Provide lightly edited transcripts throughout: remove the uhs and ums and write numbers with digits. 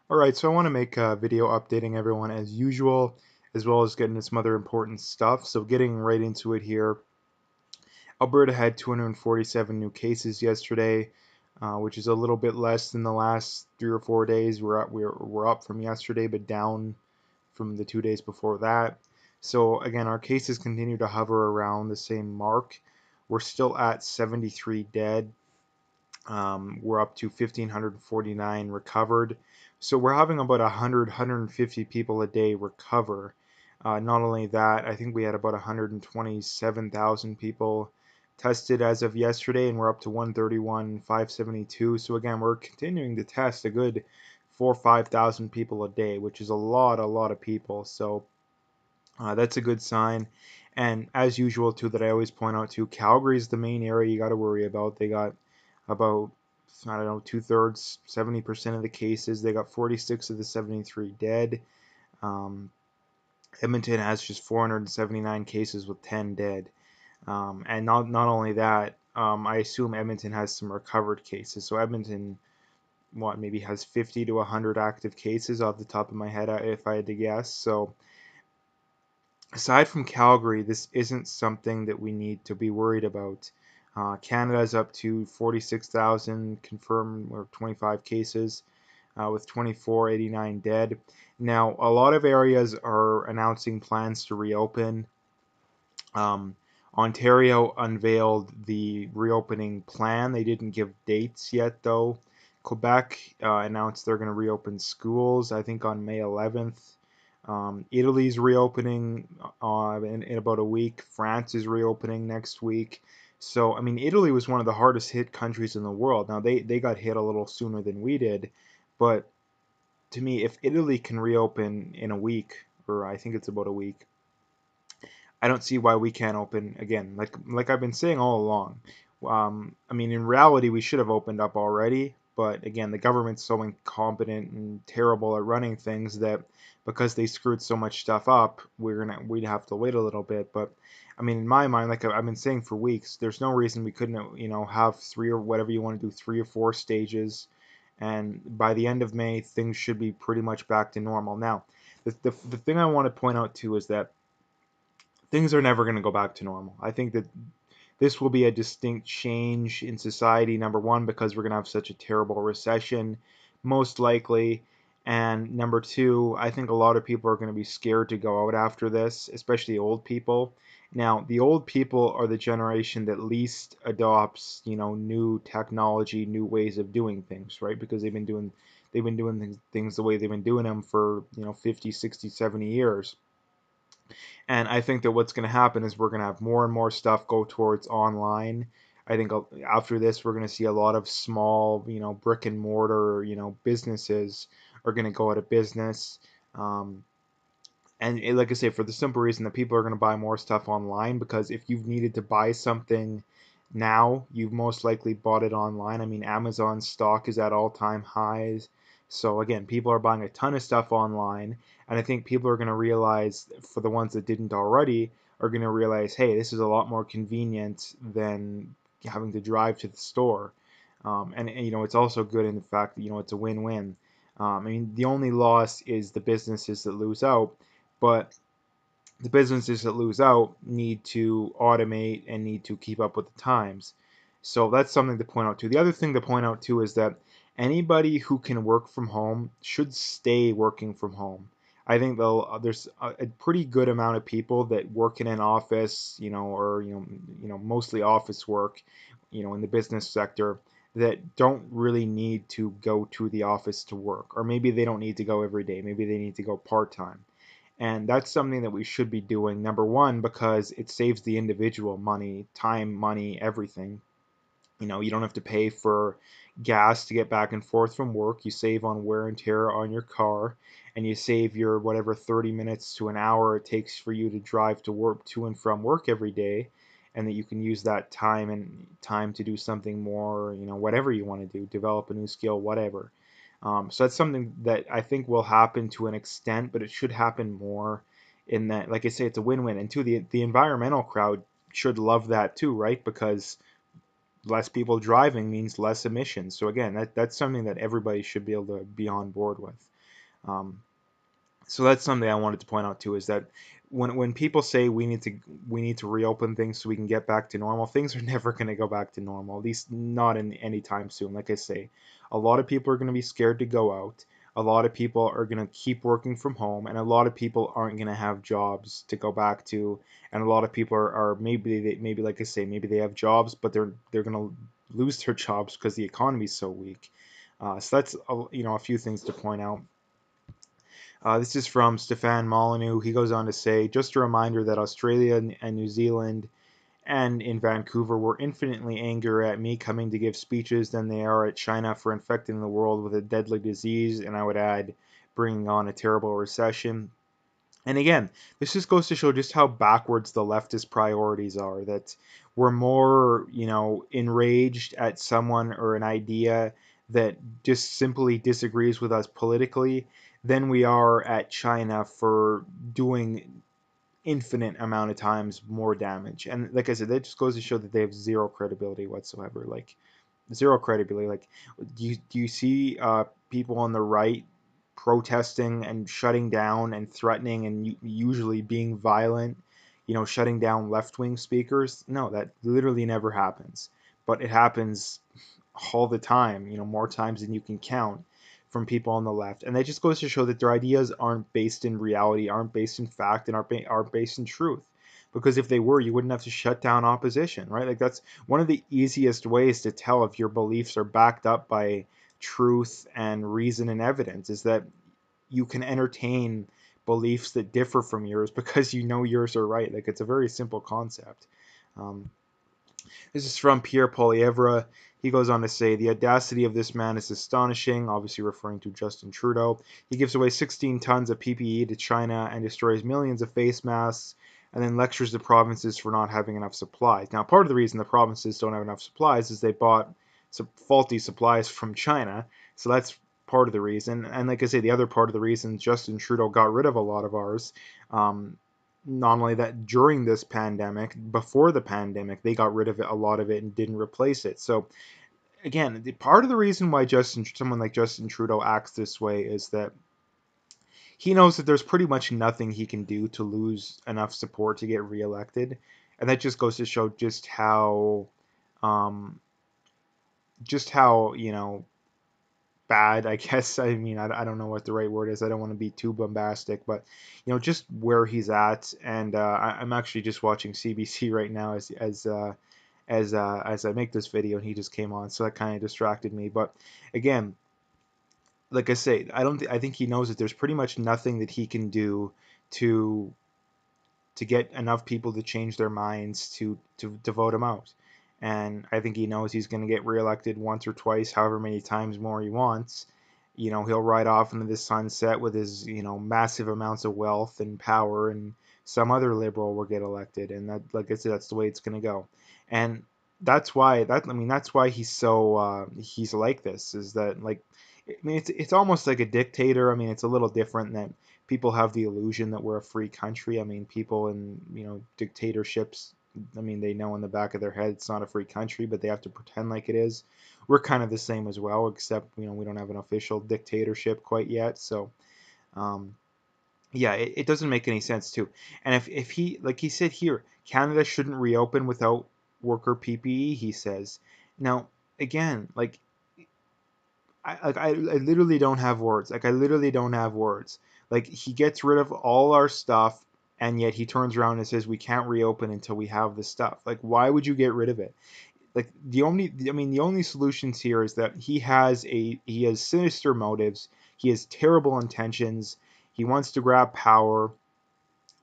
Alright, so I want to make a video updating everyone as usual, as well as getting some other important stuff. So getting right into it here, Alberta had 247 new cases yesterday, which is a little bit less than the last 3 or 4 days. We're up from yesterday, but down from the 2 days before that. So again, our cases continue to hover around the same mark. We're still at 73 dead. We're up to 1,549 recovered. So we're having about 150 people a day recover. Not only that, I think we had about 127,000 people tested as of yesterday, and we're up to 131,572. So again, we're continuing to test a good 4 or 5,000 people a day, which is a lot of people. So that's a good sign. And as usual, too, that I always point out too, Calgary is the main area you got to worry about. They got about, I don't know, two-thirds, 70% of the cases. They got 46 of the 73 dead. Um, Edmonton has just 479 cases with 10 dead. And not only that, I assume Edmonton has some recovered cases. So Edmonton, what, maybe has 50 to 100 active cases off the top of my head, if I had to guess. So aside from Calgary, this isn't something that we need to be worried about. Canada's up to 46,000 confirmed or 25 cases with 2489 dead. Now, a lot of areas are announcing plans to reopen. Um, Ontario unveiled the reopening plan. They didn't give dates yet, though. Quebec announced they're going to reopen schools, I think on May 11th. Italy's reopening in about a week. France is reopening next week. So, I mean, Italy was one of the hardest hit countries in the world. Now, they got hit a little sooner than we did. But to me, if Italy can reopen in a week, or I think it's about a week, I don't see why we can't open again. Like I've been saying all along. I mean, in reality, we should have opened up already. But again, the government's so incompetent and terrible at running things that because they screwed so much stuff up, we'd have to wait a little bit. But I mean, in my mind, like I've been saying for weeks, there's no reason we couldn't, have three or whatever you want to do, 3 or 4 stages, and by the end of May, things should be pretty much back to normal. Now, the thing I want to point out too is that things are never going to go back to normal. I think that this will be a distinct change in society, number one, because we're going to have such a terrible recession, most likely. And number two, I think a lot of people are going to be scared to go out after this, especially old people. Now, the old people are the generation that least adopts, new technology, new ways of doing things, right? Because they've been doing things the way they've been doing them for, 50, 60, 70 years. And I think that what's going to happen is we're going to have more and more stuff go towards online. I think after this, we're going to see a lot of small, brick and mortar, businesses are going to go out of business. Um, and like I say, for the simple reason that people are going to buy more stuff online because if you've needed to buy something now, you've most likely bought it online. I mean, Amazon stock is at all-time highs. So again, people are buying a ton of stuff online, and I think people are going to realize, for the ones that didn't already, are going to realize, hey, this is a lot more convenient than having to drive to the store. And it's also good in the fact that it's a win-win. I mean, the only loss is the businesses that lose out, but the businesses that lose out need to automate and need to keep up with the times. So that's something to point out too. The other thing to point out too is that anybody who can work from home should stay working from home. I think there's a pretty good amount of people that work in an office, or mostly office work, in the business sector that don't really need to go to the office to work, or maybe they don't need to go every day. Maybe they need to go part time. And that's something that we should be doing, number one, because it saves the individual money, time, money, everything. You don't have to pay for gas to get back and forth from work. You save on wear and tear on your car, and you save your whatever 30 minutes to an hour it takes for you to drive to work, to and from work every day, and that you can use that time to do something more, whatever you want to do, develop a new skill, whatever. So that's something that I think will happen to an extent, but it should happen more in that, like I say, it's a win-win. And two, the environmental crowd should love that too, right? Because less people driving means less emissions. So again, that's something that everybody should be able to be on board with. Um, so that's something I wanted to point out too, is that when people say we need to reopen things so we can get back to normal, things are never going to go back to normal, at least not in any time soon. Like I say, a lot of people are going to be scared to go out. A lot of people are going to keep working from home, and a lot of people aren't going to have jobs to go back to. And a lot of people are maybe like I say, maybe they have jobs, but they're going to lose their jobs because the economy is so weak. So that's a few things to point out. This is from Stefan Molyneux. He goes on to say, just a reminder that Australia and New Zealand and in Vancouver were infinitely angrier at me coming to give speeches than they are at China for infecting the world with a deadly disease, and I would add, bringing on a terrible recession. And again, this just goes to show just how backwards the leftist priorities are. That we're more, enraged at someone or an idea that just simply disagrees with us politically than we are at China for doing infinite amount of times more damage. And like I said, that just goes to show that they have zero credibility whatsoever. Like zero credibility. Like, do you see people on the right protesting and shutting down and threatening and usually being violent? Shutting down left wing speakers. No, that literally never happens. But it happens all the time. More times than you can count from people on the left, and that just goes to show that their ideas aren't based in reality, aren't based in fact, and aren't based in truth. Because if they were, you wouldn't have to shut down opposition, right? Like that's one of the easiest ways to tell if your beliefs are backed up by truth and reason and evidence is that you can entertain beliefs that differ from yours because you know yours are right. Like it's a very simple concept. Um, this is from Pierre Poli. He goes on to say, the audacity of this man is astonishing, obviously referring to Justin Trudeau. He gives away 16 tons of PPE to China and destroys millions of face masks, and then lectures the provinces for not having enough supplies. Now, part of the reason the provinces don't have enough supplies is they bought some faulty supplies from China, so that's part of the reason. And like I say, the other part of the reason Justin Trudeau got rid of a lot of ours, not only that, during this pandemic, before the pandemic, they got rid of it, a lot of it, and didn't replace it. So again, part of the reason why someone like Justin Trudeau acts this way is that he knows that there's pretty much nothing he can do to lose enough support to get reelected, and that just goes to show um, just how bad, I guess. I mean, I don't know what the right word is. I don't want to be too bombastic, but just where he's at. And I'm actually just watching CBC right now as I make this video, and he just came on, so that kind of distracted me. But again, like I say, I think he knows that there's pretty much nothing that he can do to get enough people to change their minds to vote him out. And I think he knows he's going to get reelected once or twice, however many times more he wants. He'll ride off into the sunset with his, massive amounts of wealth and power, and some other liberal will get elected. And that, like I said, that's the way it's going to go. And that's why he's like this, is that, like, I mean, it's almost like a dictator. I mean, it's a little different that people have the illusion that we're a free country. I mean, people in, dictatorships, I mean, they know in the back of their head it's not a free country, but they have to pretend like it is. We're kind of the same as well, except, we don't have an official dictatorship quite yet. So, um, yeah, it doesn't make any sense too. And if he, like he said here, Canada shouldn't reopen without worker PPE, he says. Now, again, like, I literally don't have words. Like I literally don't have words. Like he gets rid of all our stuff, and yet he turns around and says we can't reopen until we have the stuff. Like why would you get rid of it? Like the only solutions here is that he has sinister motives. He has terrible intentions. He wants to grab power,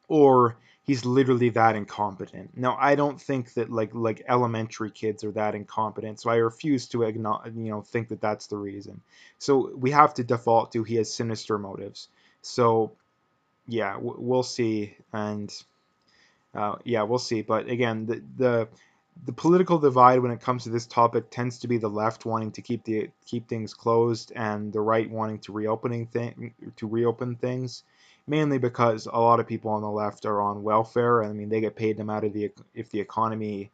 or he's literally that incompetent. Now, I don't think that like elementary kids are that incompetent, so I refuse to think that that's the reason. So we have to default to he has sinister motives. So yeah, we'll see, and yeah, we'll see. But again, the political divide when it comes to this topic tends to be the left wanting to keep things closed and the right wanting to reopen things, mainly because a lot of people on the left are on welfare. I mean, they get paid no matter if the economy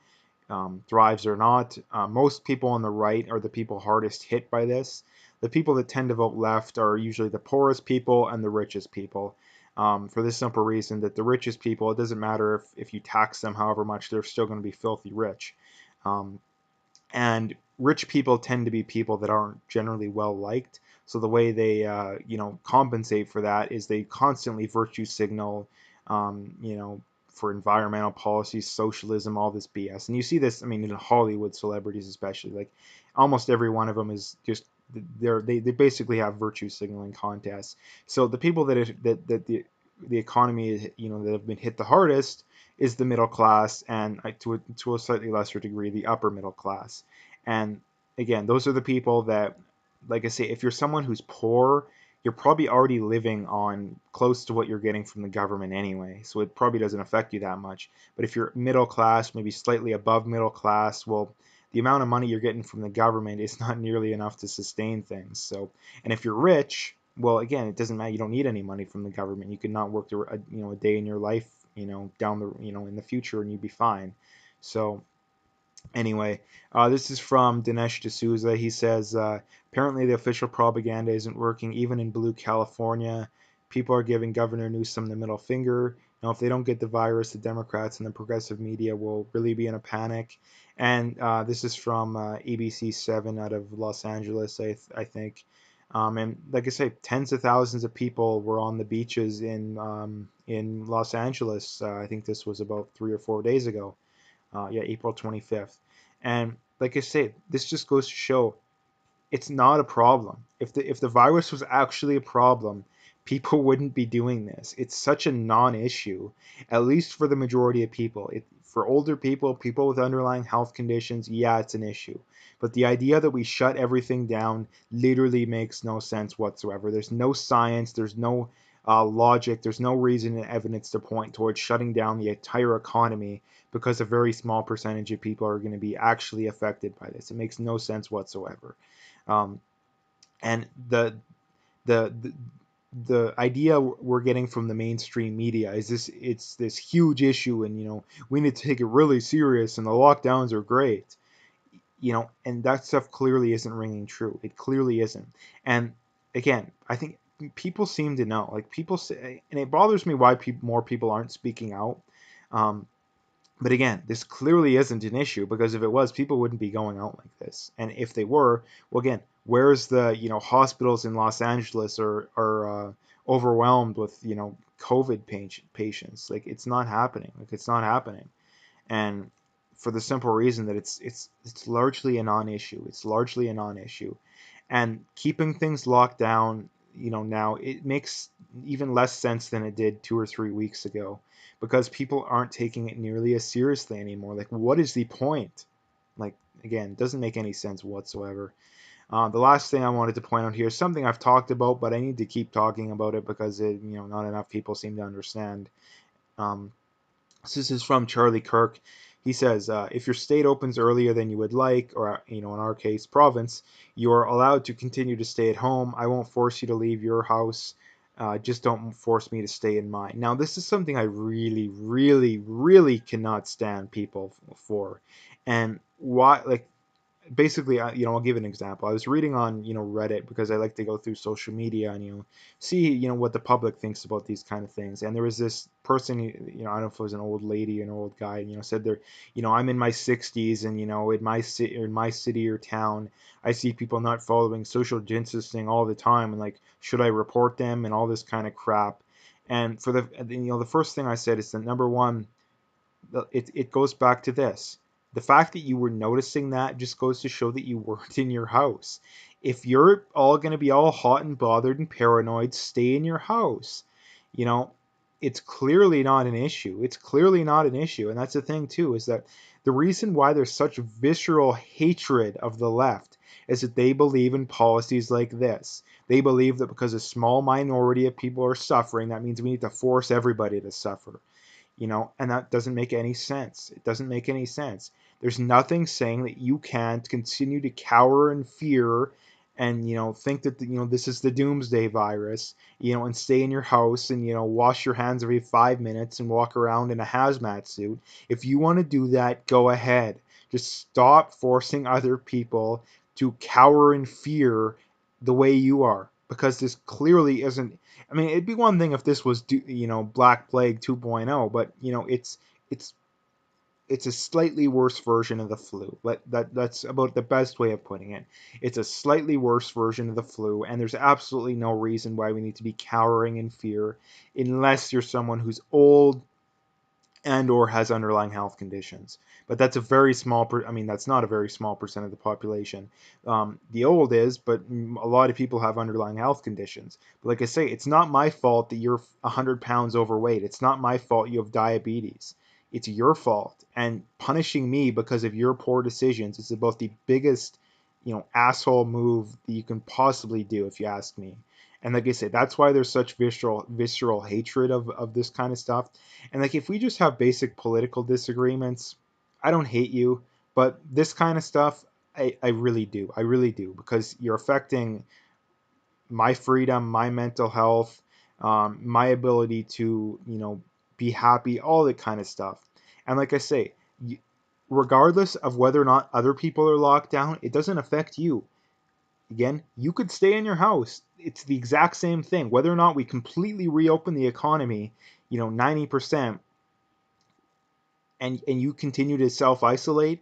thrives or not. Most people on the right are the people hardest hit by this. the people that tend to vote left are usually the poorest people and the richest people. For this simple reason that the richest people, it doesn't matter if you tax them however much, they're still going to be filthy rich. Um, and rich people tend to be people that aren't generally well liked. So the way they compensate for that is they constantly virtue signal, for environmental policies, socialism, all this BS. And you see this, I mean, in Hollywood celebrities especially, like almost every one of them is just they basically have virtue signaling contests. So the people that the economy, that have been hit the hardest is the middle class, and to a slightly lesser degree the upper middle class. And again, those are the people that, like I say, if you're someone who's poor, you're probably already living on close to what you're getting from the government anyway, so it probably doesn't affect you that much. But if you're middle class, maybe slightly above middle class, well, the amount of money you're getting from the government is not nearly enough to sustain things. So, and if you're rich, well, again, it doesn't matter. You don't need any money from the government. You could not work a day in your life, down the, in the future, and you'd be fine. So anyway, this is from Dinesh D'Souza. He says, apparently the official propaganda isn't working, even in blue California. People are giving Governor Newsom the middle finger. Now, if they don't get the virus, the Democrats and the progressive media will really be in a panic. And this is from ABC 7 out of Los Angeles, I think. And like I say, tens of thousands of people were on the beaches in Los Angeles. I think this was about 3 or 4 days ago. Yeah, April 25th. And like I say, this just goes to show it's not a problem. If the virus was actually a problem, people wouldn't be doing this. It's such a non-issue, at least for the majority of people. For older people, people with underlying health conditions, yeah, it's an issue. But the idea that we shut everything down literally makes no sense whatsoever. There's no science, there's no logic, there's no reason and evidence to point towards shutting down the entire economy because a very small percentage of people are going to be actually affected by this. It makes no sense whatsoever. Um, and the the idea we're getting from the mainstream media is it's this huge issue, and we need to take it really serious, and the lockdowns are great, and that stuff clearly isn't ringing true. It clearly isn't. And again, I think people seem to know, like people say, and it bothers me why more people aren't speaking out. um, but again, this clearly isn't an issue, because if it was, people wouldn't be going out like this. And if they were, well, again, where's the hospitals in Los Angeles are overwhelmed with COVID patients? Like it's not happening. Like it's not happening. And for the simple reason that it's largely a non-issue. It's largely a non-issue. And keeping things locked down, now it makes even less sense than it did 2 or 3 weeks ago, because people aren't taking it nearly as seriously anymore. Like, what is the point? Like, again, it doesn't make any sense whatsoever. The last thing I wanted to point out here is something I've talked about, but I need to keep talking about it because not enough people seem to understand. Um, this is from Charlie Kirk. He says, if your state opens earlier than you would like, or in our case, province, you're allowed to continue to stay at home. I won't force you to leave your house. Just don't force me to stay in mine. Now, this is something I really, really, really cannot stand people for. And why? Like, basically, I'll give an example. I was reading on, Reddit, because I like to go through social media and, see, what the public thinks about these kind of things. And there was this person, I don't know if it was an old lady, an old guy, said they're, I'm in my 60s, and, in my city or town, I see people not following social distancing all the time, and like, should I report them, and all this kind of crap. And for the first thing I said is that, number one, it goes back to this. The fact that you were noticing that just goes to show that you weren't in your house. If you're all going to be all hot and bothered and paranoid, stay in your house. You know, it's clearly not an issue. It's clearly not an issue. And that's the thing, too, is that the reason why there's such visceral hatred of the left is that they believe in policies like this. They believe that because a small minority of people are suffering, that means we need to force everybody to suffer. And that doesn't make any sense. It doesn't make any sense. There's nothing saying that you can't continue to cower in fear and, think that, this is the doomsday virus, and stay in your house and, wash your hands every 5 minutes and walk around in a hazmat suit. If you want to do that, go ahead. Just stop forcing other people to cower in fear the way you are, because this clearly isn't. I mean, it'd be one thing if this was, Black Plague 2.0, but it's it's a slightly worse version of the flu. That's about the best way of putting it. It's a slightly worse version of the flu, and there's absolutely no reason why we need to be cowering in fear, unless you're someone who's old and or has underlying health conditions. But that's a very small. I mean, that's not a very small percent of the population. The old is, but a lot of people have underlying health conditions. But like I say, it's not my fault that you're 100 pounds overweight. It's not my fault you have diabetes. It's your fault. And punishing me because of your poor decisions is about the biggest, asshole move that you can possibly do, if you ask me. And like I said, that's why there's such visceral hatred of this kind of stuff. And like, if we just have basic political disagreements, I don't hate you, but this kind of stuff, I really do. I really do, because you're affecting my freedom, my mental health, my ability to, be happy, all that kind of stuff. And like I say, regardless of whether or not other people are locked down, it doesn't affect you. Again, you could stay in your house. It's the exact same thing. Whether or not we completely reopen the economy, 90%, and you continue to self isolate,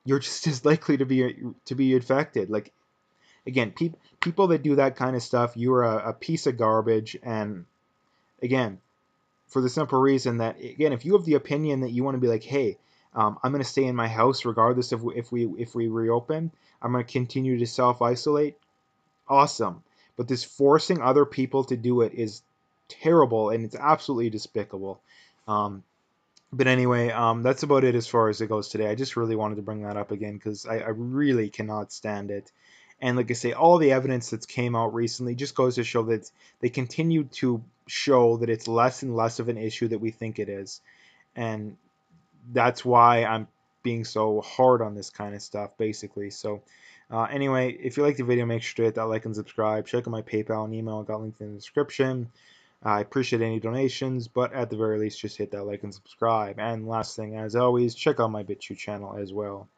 you're just as likely to be infected. Like, again, people that do that kind of stuff, you're a piece of garbage. And again, for the simple reason that, again, if you have the opinion that you want to be like, hey, I'm going to stay in my house regardless of if we reopen, I'm going to continue to self isolate. Awesome. But this forcing other people to do it is terrible, and it's absolutely despicable. But anyway, that's about it as far as it goes today. I just really wanted to bring that up again because I really cannot stand it. And like I say, all the evidence that's came out recently just goes to show that they continue to show that it's less and less of an issue that we think it is. And that's why I'm being so hard on this kind of stuff, basically. So anyway, if you like the video, make sure to hit that like and subscribe. Check out my PayPal and email. I got linked in the description. I appreciate any donations, but at the very least, just hit that like and subscribe. And last thing, as always, check out my BitChute channel as well.